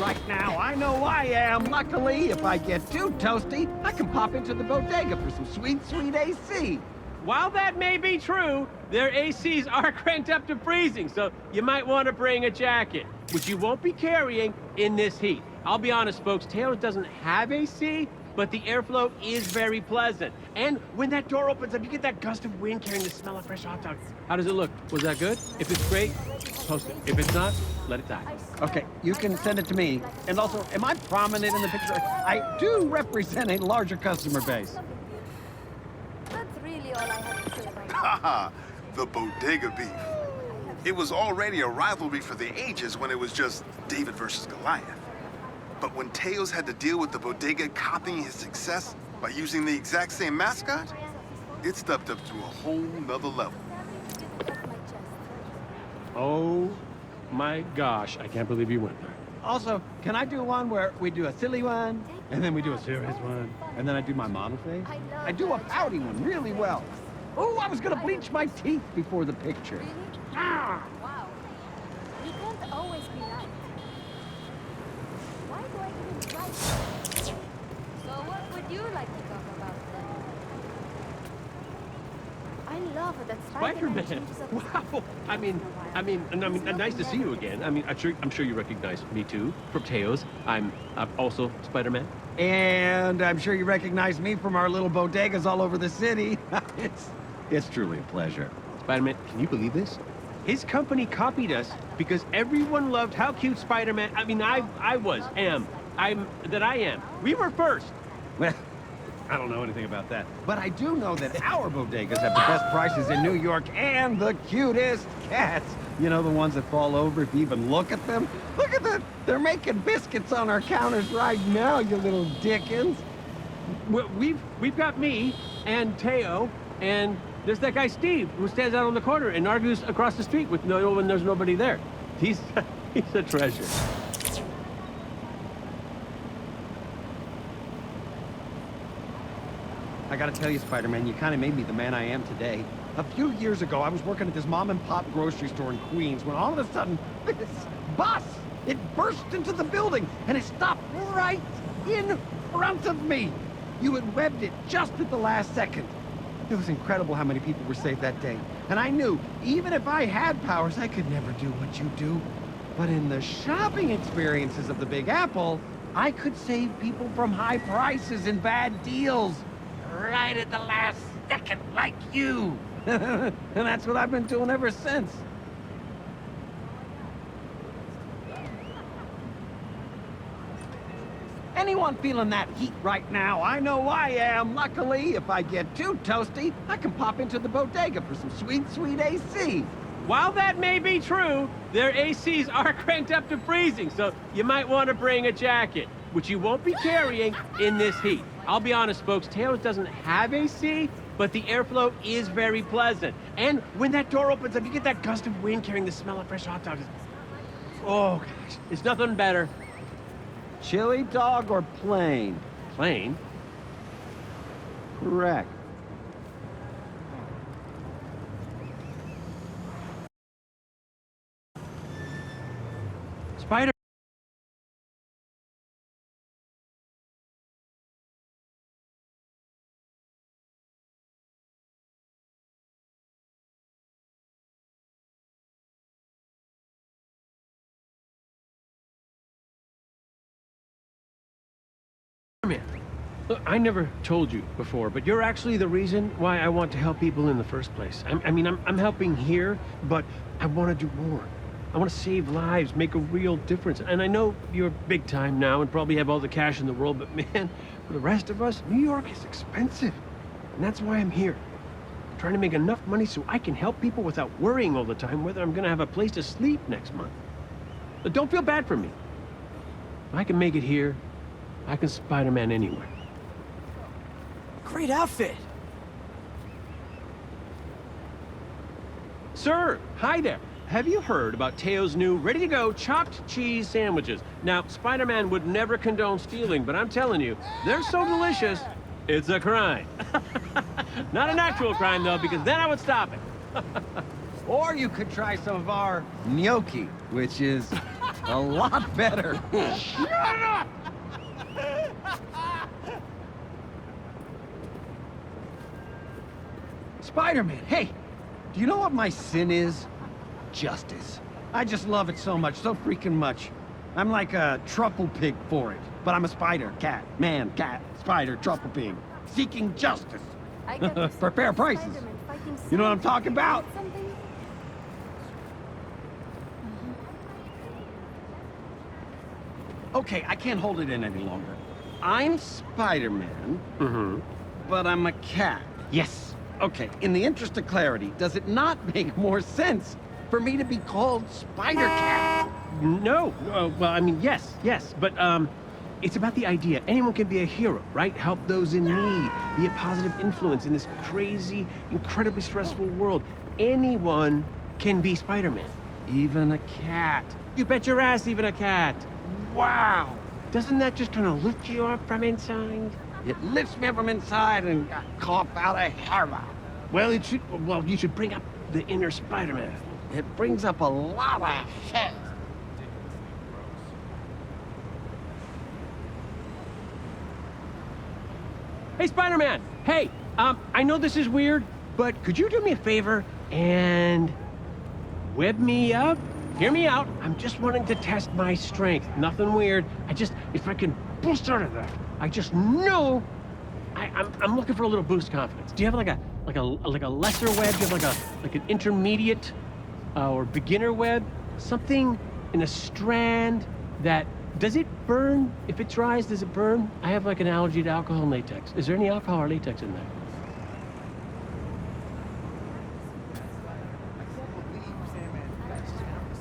right now. I know I am. Luckily, if I get too toasty, I can pop into the bodega for some sweet, sweet AC. While that may be true, their ACs are cranked up to freezing, so you might want to bring a jacket, which you won't be carrying in this heat. I'll be honest, folks, Teo doesn't have AC, but the airflow is very pleasant. And when that door opens up, you get that gust of wind carrying the smell of fresh hot dogs. How does it look? Was that good? If it's great, post it. If it's not, let it die. Okay, you can send it to me. And also, am I prominent in the picture? I do represent a larger customer base. That's really all I have to say about it. Haha, the bodega beef. It was already a rivalry for the ages when it was just David versus Goliath. But when Teo's had to deal with the bodega copying his success by using the exact same mascot, it stepped up to a whole nother level. Oh my gosh, I can't believe you went there. Also, can I do one where we do a silly one, and then we do a serious one, and then I do my model face? I do a pouty one really well. Oh, I was gonna bleach my teeth before the picture. Really? Ah! Wow. You can't always be right. Why do I even try? So what would you like to talk about then? I love that Spider-Man Spider-Man. changes up Wow. I mean, nice to see you again. I mean, I'm sure you recognize me too from Teo's. I'm also Spider-Man. And I'm sure you recognize me from our little bodegas all over the city. It's truly a pleasure. Spider-Man, can you believe this? His company copied us because everyone loved how cute Spider-Man. I mean, I am. We were first. Well, I don't know anything about that. But I do know that our bodegas have the best prices in New York and the cutest cats. You know, the ones that fall over if you even look at them? Look at that! They're making biscuits on our counters right now, you little dickens. We've got me and Teo, and there's that guy Steve who stands out on the corner and argues across the street with when there's nobody there. He's a treasure. I gotta tell you, Spider-Man, you kind of made me the man I am today. A few years ago, I was working at this mom-and-pop grocery store in Queens when all of a sudden, this bus, it burst into the building, and it stopped right in front of me. You had webbed it just at the last second. It was incredible how many people were saved that day. And I knew, even if I had powers, I could never do what you do. But in the shopping experiences of the Big Apple, I could save people from high prices and bad deals. Right at the last second, like you. And that's what I've been doing ever since. Anyone feeling that heat right now? I know I am. Luckily, if I get too toasty, I can pop into the bodega for some sweet, sweet AC. While that may be true, their ACs are cranked up to freezing, so you might want to bring a jacket, which you won't be carrying in this heat. I'll be honest, folks, Teo doesn't have AC, but the airflow is very pleasant. And when that door opens up, you get that gust of wind carrying the smell of fresh hot dogs. Oh, gosh, it's nothing better. Chili dog or plain? Plain? Correct. Spider. Man, look, I never told you before, but you're actually the reason why I want to help people in the first place. I'm helping here, but I want to do more. I want to save lives, make a real difference. And I know you're big time now and probably have all the cash in the world, but man, for the rest of us, New York is expensive. And that's why I'm here. Trying to make enough money so I can help people without worrying all the time whether I'm going to have a place to sleep next month. But don't feel bad for me. If I can make it here, I can Spider-Man anywhere. Great outfit. Sir, hi there. Have you heard about Teo's new ready-to-go chopped cheese sandwiches? Now, Spider-Man would never condone stealing, but I'm telling you, they're so delicious, it's a crime. Not an actual crime, though, because then I would stop it. Or you could try some of our gnocchi, which is A lot better. Shut up! Spider-Man, hey, do you know what my sin is? Justice. I just love it so much, so freaking much. I'm like a truffle pig for it. But I'm a spider, cat, man, cat, spider, truffle pig. Seeking justice. I get this. For fair prices. Spider-Man fighting You know what I'm Satan. talking about? Something? Okay, I can't hold it in any longer. I'm Spider-Man, Mm-hmm. but I'm a cat. Yes. Okay, in the interest of clarity, does it not make more sense for me to be called Spider-Cat? No. Well, I mean, yes. But, it's about the idea. Anyone can be a hero, right? Help those in need. Be a positive influence in this crazy, incredibly stressful world. Anyone can be Spider-Man. Even a cat. You bet your ass, even a cat. Wow! Doesn't that just kind of lift you up from inside? It lifts me up from inside and cough out a horror. Well, you should bring up the inner Spider-Man. It brings up a lot of shit. Hey, Spider-Man! Hey, I know this is weird, but could you do me a favor and web me up? Hear me out. I'm just wanting to test my strength. Nothing weird. If I can boost out of that, I just know I'm looking for a little boost of confidence. Do you have like a lesser web? Do you have like an intermediate or beginner web? Something in a strand that does it burn? If it dries, does it burn? I have like an allergy to alcohol and latex. Is there any alcohol or latex in there?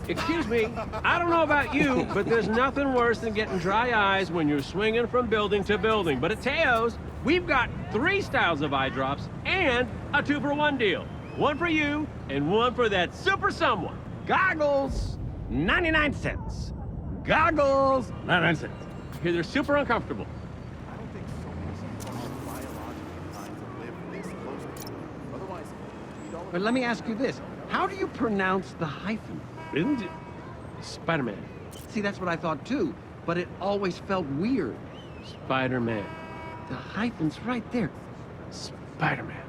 Excuse me, I don't know about you, but there's nothing worse than getting dry eyes when you're swinging from building to building. But at Teo's, we've got 3 styles of eye drops and a 2-for-1 deal. One for you and one for that super someone. Goggles, 99 cents. Goggles, 99 cents. Here, they're super uncomfortable. I don't think so many people are biologically kind to live this close to it. Otherwise, we'd all But let me ask you this. How do you pronounce the hyphen? Isn't it? Spider-Man. See, that's what I thought too, but it always felt weird. Spider-Man. The hyphen's right there. Spider-Man.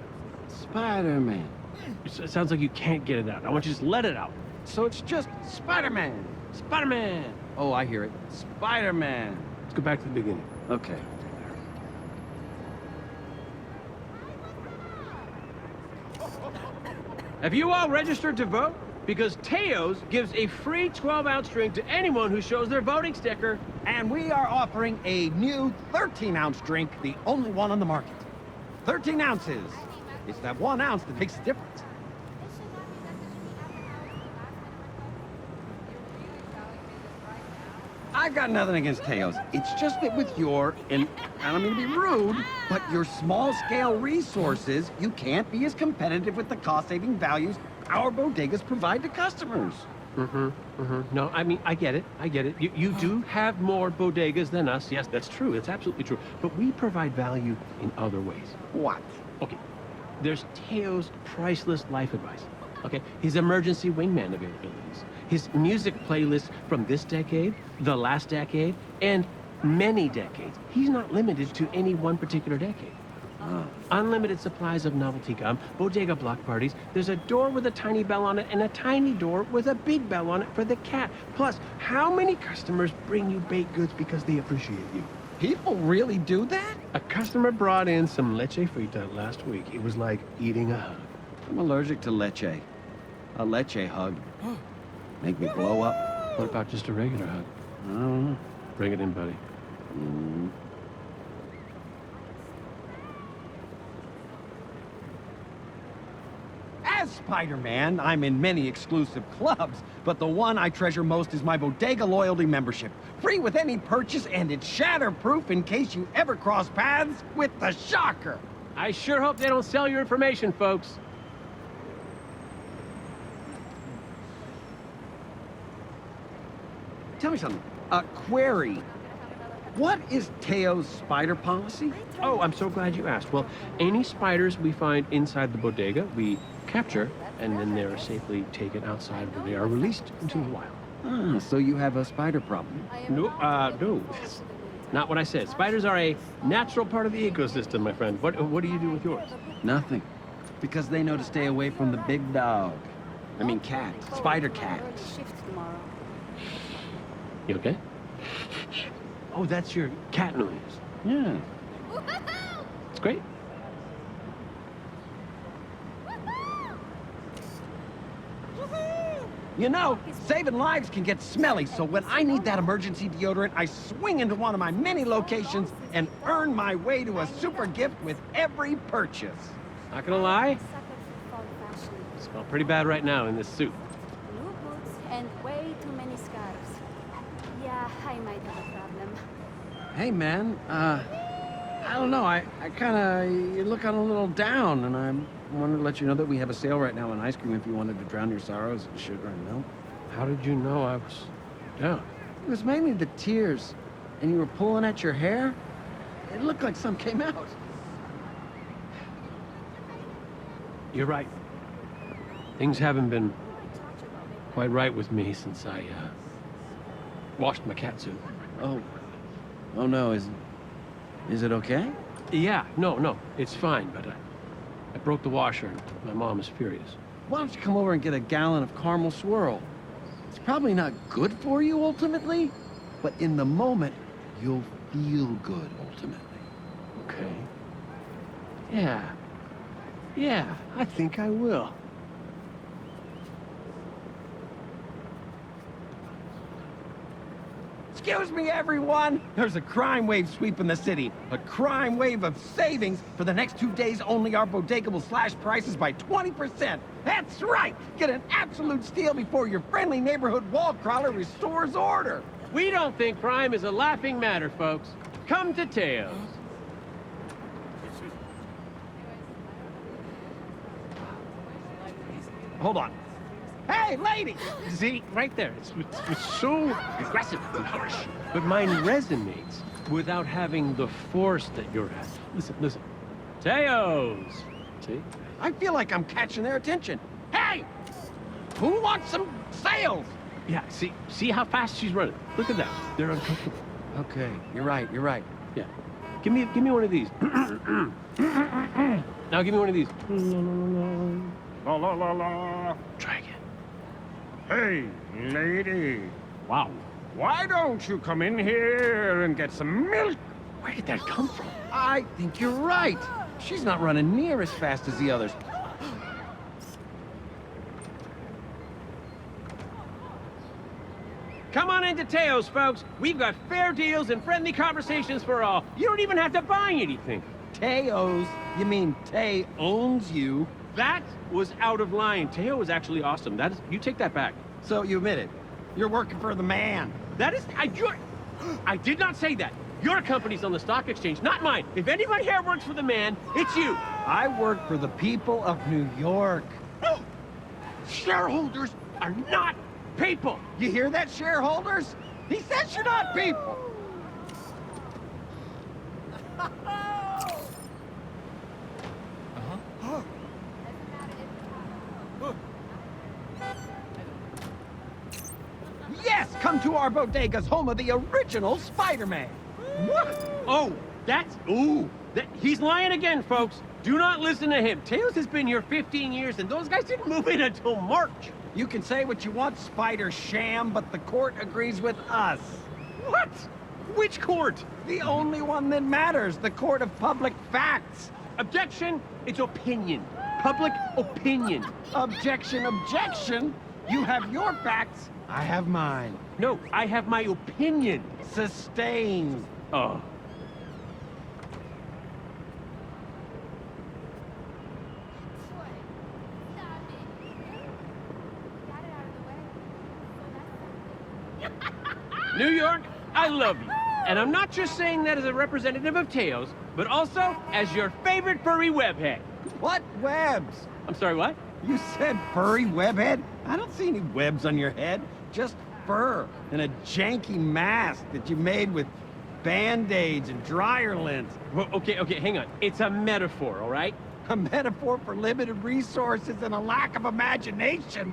Spider-Man. It sounds like you can't get it out. I want you to just let it out. So it's just Spider-Man. Spider-Man. Oh, I hear it. Spider-Man. Let's go back to the beginning. Okay. Have you all registered to vote? Because Teo's gives a free 12-ounce drink to anyone who shows their voting sticker. And we are offering a new 13-ounce drink, the only one on the market. 13 ounces. It's that 1 ounce that makes a difference. I've got nothing against Teo's. It's just that with your, and I don't mean to be rude, but your small-scale resources, you can't be as competitive with the cost-saving values our bodegas provide to customers. No, I mean, I get it. You do have more bodegas than us. Yes, that's true. It's absolutely true. But we provide value in other ways. What? Okay, there's Teo's priceless life advice. Okay, his emergency wingman availabilities, his music playlist from this decade, the last decade, and many decades. He's not limited to any one particular decade. Unlimited supplies of novelty gum, bodega block parties. There's a door with a tiny bell on it and a tiny door with a big bell on it for the cat. Plus, how many customers bring you baked goods because they appreciate you? People really do that? A customer brought in some leche frita last week. It was like eating a hug. I'm allergic to leche. A leche hug. Make me blow up. What about just a regular hug? I don't know. Bring it in, buddy. As Spider-Man, I'm in many exclusive clubs, but the one I treasure most is my Bodega Loyalty membership. Free with any purchase, and it's shatterproof in case you ever cross paths with the Shocker. I sure hope they don't sell your information, folks. Tell me something. Query. What is Teo's spider policy? Oh, I'm so glad you asked. Well, any spiders we find inside the bodega, we capture, and then they're safely taken outside where they are released into the wild. Ah, so you have a spider problem. I am No, not no. looking forward to the meeting. Not what I said. Spiders are a natural part of the ecosystem, my friend. What do you do with yours? Nothing. Because they know to stay away from the big dog. I mean cat. Looking Spider forward to my cat. early shift tomorrow. You okay? Oh, that's your cat noise. Yeah. It's great. You know, saving lives can get smelly, so when I need that emergency deodorant, I swing into one of my many locations and earn my way to a super gift with every purchase. Not gonna lie, Sucker for fall fashion. smell pretty bad right now in this suit. New boots and way too many scarves. Yeah, I might have a problem. Hey, man, I don't know, I kinda, you look a little down, and I wanted to let you know that we have a sale right now on ice cream if you wanted to drown your sorrows in sugar and milk. How did you know I was down? It was mainly the tears, and you were pulling at your hair. It looked like some came out. You're right. Things haven't been quite right with me since I washed my cat suit. Oh, oh no, is it okay? Yeah, no, it's fine, but I broke the washer and my mom is furious. Why don't you come over and get a gallon of caramel swirl? It's probably not good for you ultimately, but in the moment, you'll feel good ultimately. Okay. Yeah, I think I will. Excuse me, everyone! There's a crime wave sweeping the city. A crime wave of savings. For the next 2 days only, our bodega will slash prices by 20%. That's right! Get an absolute steal before your friendly neighborhood wall crawler restores order. We don't think crime is a laughing matter, folks. Come to Teo's. Hold on. Hey, lady! See, right there. It's so aggressive and harsh. But mine resonates without having the force that you're at. Listen. Teo's. See? I feel like I'm catching their attention. Hey! Who wants some sales? Yeah, see how fast she's running. Look at that. They're uncomfortable. Okay, you're right. Yeah. Give me one of these. Now give me one of these. La la la la. Try again. Hey, lady. Wow. Why don't you come in here and get some milk? Where did that come from? I think you're right. She's not running near as fast as the others. Come on into Teo's, folks. We've got fair deals and friendly conversations for all. You don't even have to buy anything. Teo's? You mean Tay owns you? That was out of line. Teo was actually awesome. You take that back. So you admit it. You're working for the man. I did not say that. Your company's on the stock exchange, not mine. If anybody here works for the man, it's you. I work for the people of New York. No! Shareholders are not people. You hear that, shareholders? He says you're not people. Yes, come to our bodegas, home of the original Spider-Man. Oh, he's lying again, folks. Do not listen to him. Tails has been here 15 years, and those guys didn't move in until March. You can say what you want, Spider Sham, but the court agrees with us. What? Which court? The only one that matters, the court of public facts. Objection, it's opinion. Public opinion. Objection. You have your facts, I have mine. No, I have my opinion. Sustained. Oh. New York, I love you. And I'm not just saying that as a representative of Teo's, but also as your favorite furry webhead. What webs? I'm sorry, what? You said furry webhead? I don't see any webs on your head. Just fur and a janky mask that you made with Band-Aids and dryer lint. Well, okay, hang on. It's a metaphor, all right? A metaphor for limited resources and a lack of imagination.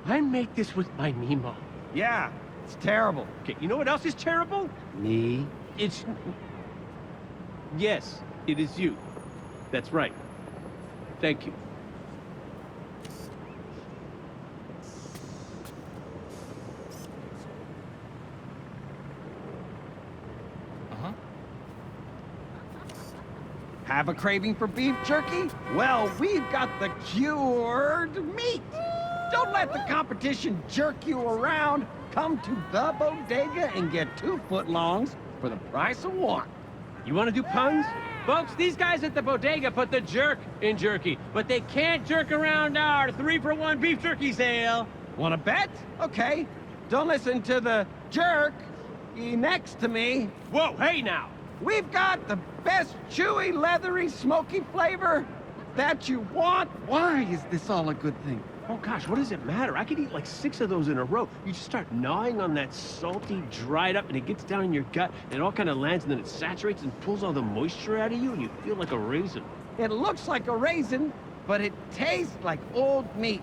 I make this with my Mima. Yeah, it's terrible. Okay, you know what else is terrible? Me? It's... Yes, it is you. That's right. Thank you. Have a craving for beef jerky? Well, we've got the cured meat. Don't let the competition jerk you around. Come to the bodega and get 2 footlongs for the price of 1. You want to do puns? Folks, these guys at the bodega put the jerk in jerky, but they can't jerk around our 3-for-1 beef jerky sale. Want to bet? Okay. Don't listen to the jerk next to me. Whoa, hey now! We've got the best chewy, leathery, smoky flavor that you want. Why is this all a good thing? Oh gosh, what does it matter? I could eat like 6 of those in a row. You just start gnawing on that salty, dried up, and it gets down in your gut, and it all kind of lands, and then it saturates and pulls all the moisture out of you, and you feel like a raisin. It looks like a raisin, but it tastes like old meat.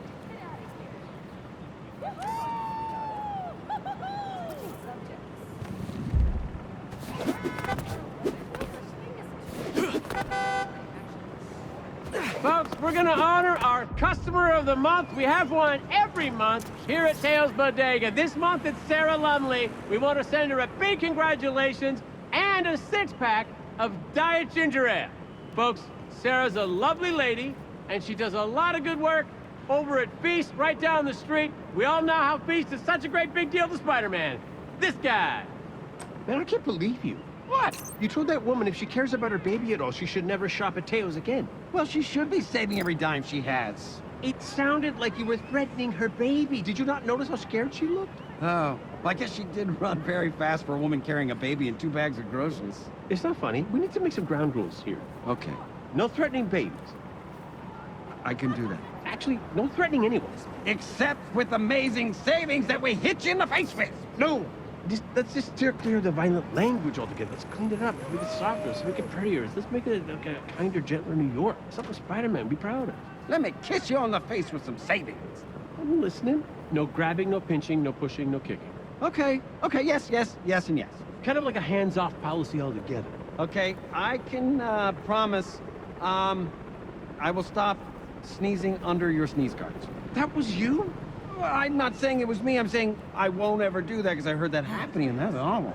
Folks, we're gonna honor our Customer of the Month. We have one every month here at Teo's Bodega. This month it's Sarah Lumley. We want to send her a big congratulations and a 6-pack of Diet Ginger Ale. Folks, Sarah's a lovely lady, and she does a lot of good work over at Feast right down the street. We all know how Feast is such a great big deal to Spider-Man. This guy. Man, I can't believe you. What? You told that woman if she cares about her baby at all, she should never shop at Teo's again. Well, she should be saving every dime she has. It sounded like you were threatening her baby. Did you not notice how scared she looked? Oh, I guess she did run very fast for a woman carrying a baby and 2 bags of groceries. It's not funny. We need to make some ground rules here. Okay, No threatening babies. I can do that. Actually, no threatening anyone. Except with amazing savings that we hit you in the face with. No! Let's just steer clear of the violent language altogether. Let's clean it up. Make it softer. Let's make it prettier. Let's make it like a kinder, gentler New York. Something Spider-Man be proud of. Let me kiss you on the face with some savings. I'm listening. No grabbing, no pinching, no pushing, no kicking. Okay, yes, and yes. Kind of like a hands-off policy altogether. Okay, I can promise, I will stop sneezing under your sneeze guards. That was you? Well, I'm not saying it was me, I'm saying I won't ever do that because I heard that happening and that's awful.